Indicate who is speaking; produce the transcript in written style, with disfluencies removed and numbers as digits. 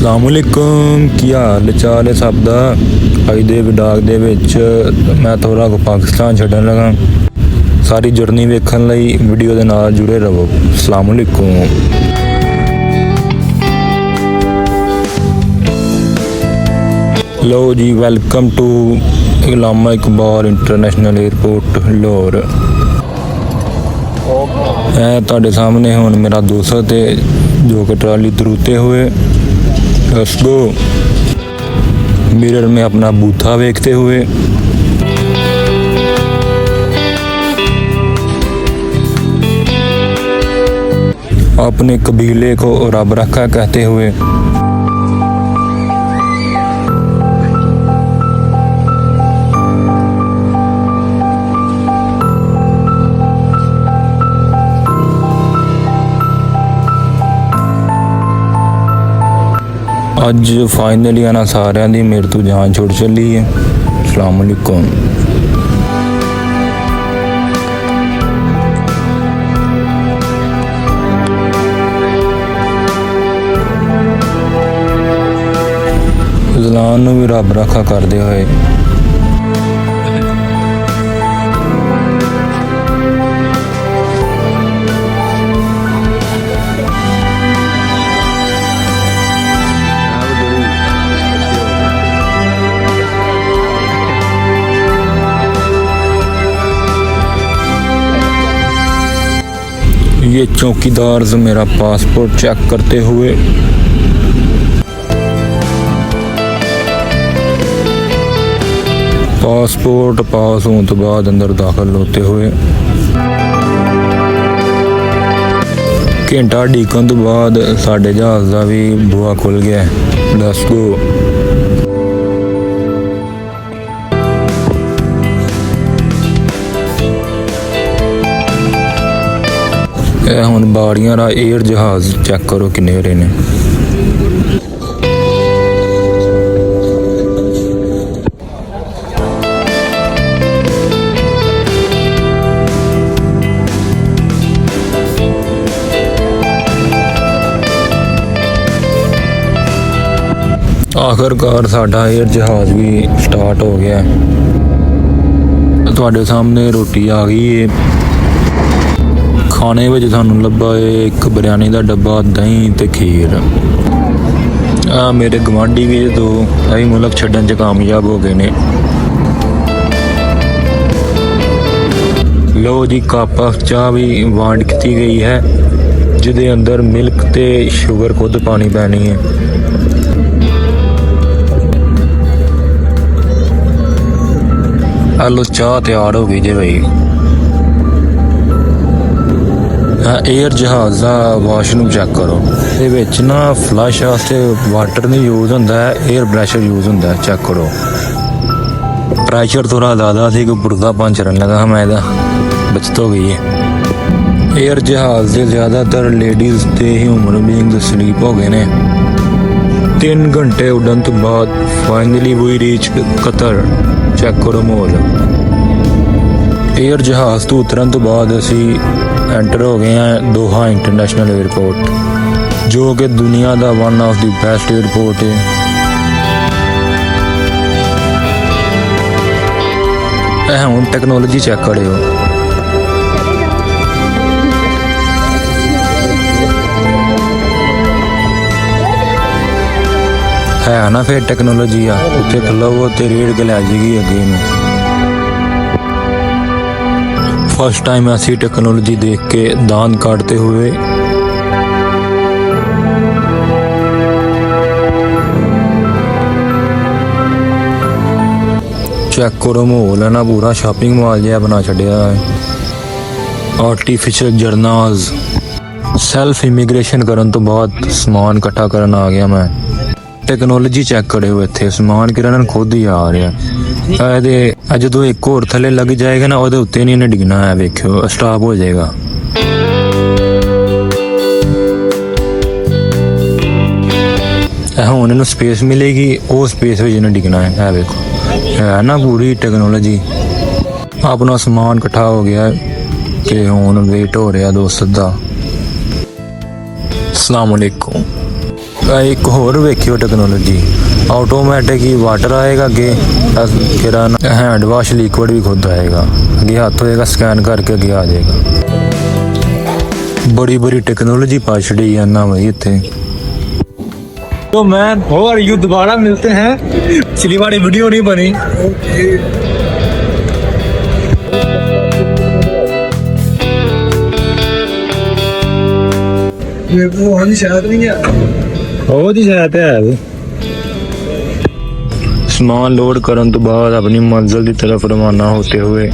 Speaker 1: अस्सलामुअलैकुम की हाल चाल है सब दा। अज दे विडाग दे विच मैं थोड़ा पाकिस्तान छड्डन लगा। सारी जर्नी वेखण लई वीडियो दे नाल जुड़े रहो। अस्सलामुअलैकुम। लो जी, welcome to Allama Iqbal international airport Lahore. ਤੁਹਾਡੇ ਸਾਹਮਣੇ ਹੁਣ मेरा दोस्त है जो कि ट्राली दरूते हुए लेट्स गो। मिरर में अपना बूथा देखते हुए अपने कबीले को रब रखा कहते हुए अज फाइनली आना सारिਆਂ ਦੀ मेरे तो जान छुड़ चली है। अस्सलाम वालेकुम। जलान नूं भी रब रखा करते हुए ये चौकीदार मेरा पासपोर्ट चेक करते हुए पासपोर्ट पास होने तो बाद अंदर दाखिल होते हुए घंटा ढीकन तो बाद साढ़े जहाज़ का भी बुआ खुल गया। Let's go. हुण बाड़ियां दा एयर जहाज़ चेक करो किन्ने रहे ने। आखिरकार साडा एयर जहाज़ भी स्टार्ट हो गया। तुहाडे सामने रोटी आ गई है। खाने में सानू लब्भा है एक बिरयानी का डब्बा, दही ते खीर। मेरे गवांढी भी तो यही मुल्क छड्डन च कामयाब हो गए ने। लो जी, कप ऑफ चाह भी वांड की गई है जिदे अंदर मिल्क ते शुगर खुद पानी पैनी है। लो चाह तैयार हो गई जे भाई। एयर जहाज़ का वाशरूम चेक करो। ये ना फ्लश वास्ते वाटर नहीं यूज़ होता है, एयर प्रैशर यूज़ होता है। चेक करो, प्रैशर थोड़ा ज़्यादा थी, कोई बुढ़ापन चढ़न लगा। मैं बचत हो गई है। एयर जहाज़ से ज़्यादातर लेडीज़ ते ह्यूमन बीइंग स्लीप हो गए ने। 3 घंटे उड़न तो बाद finally we reach Qatar. Check करो माहौल। एयर जहाज़ तो उतरन तो बाद असी एंटर हो गए हैं दोहा इंटरनेशनल एयरपोर्ट, जो कि दुनिया का one of the best airport है। हम टेक्नोलॉजी चेक करो। है ना फिर टेक्नोलॉजी आ उत्थे खलो तो रेड़ के लै जाएगी अगे नूं। फर्स्ट टाइम ऐसी टेक्नोलॉजी देख के दांत काटते हुए चेक करो माहौल है ना पूरा शॉपिंग मॉल जहा बना छड़िया है। आर्टिफिशियल जर्नाज सैल्फ इमीग्रेशन करन तो बाद समान इकट्ठा करन आ गया मैं। टेक्नोलॉजी चेक करो, इतने समान किरण खुद ही आ रहा है। जो एक होर थले लग जाएगा ना वो उत्ते नहीं इन्हें डिगना है। वेखियो स्टॉप हो जाएगा। हुण इन्हूं स्पेस मिलेगी, वो स्पेस में इन्हें डिगना है। वेखो है ना पूरी टेक्नोलॉजी। अपना समान इकट्ठा हो गया कि हुण वेट हो रहा दोस्त दा। अस्सलाम वालेकुम। ਇੱਕ ਹੋਰ ਵੇਖਿਓ ਟੈਕਨੋਲੋਜੀ, ਆਟੋਮੈਟਿਕ ਹੀ ਵਾਟਰ ਆਏਗਾ ਅੱਗੇ, ਫਿਰ ਹੈਂਡ ਵਾਸ਼ ਲਿਕਵਿਡ ਵੀ ਖੁਦ ਆਏਗਾ ਅੱਗੇ, ਹੱਥ ਹੋਏਗਾ ਸਕੈਨ ਕਰਕੇ ਅੱਗੇ ਆ ਜਾਏਗਾ। ਬੜੀ ਬੜੀ ਟੈक्नोलॉजी पा छड़ी है ना भाई इतने।
Speaker 2: तो मैन हो और यू दोबारा मिलते हैं, पिछली बार वीडियो नहीं बनी। मेरे को वहाँ की शायद नहीं है, हो जी शायद है।
Speaker 1: सामान लोड करने तो बाद अपनी मंजिल की तरफ रवाना होते हुए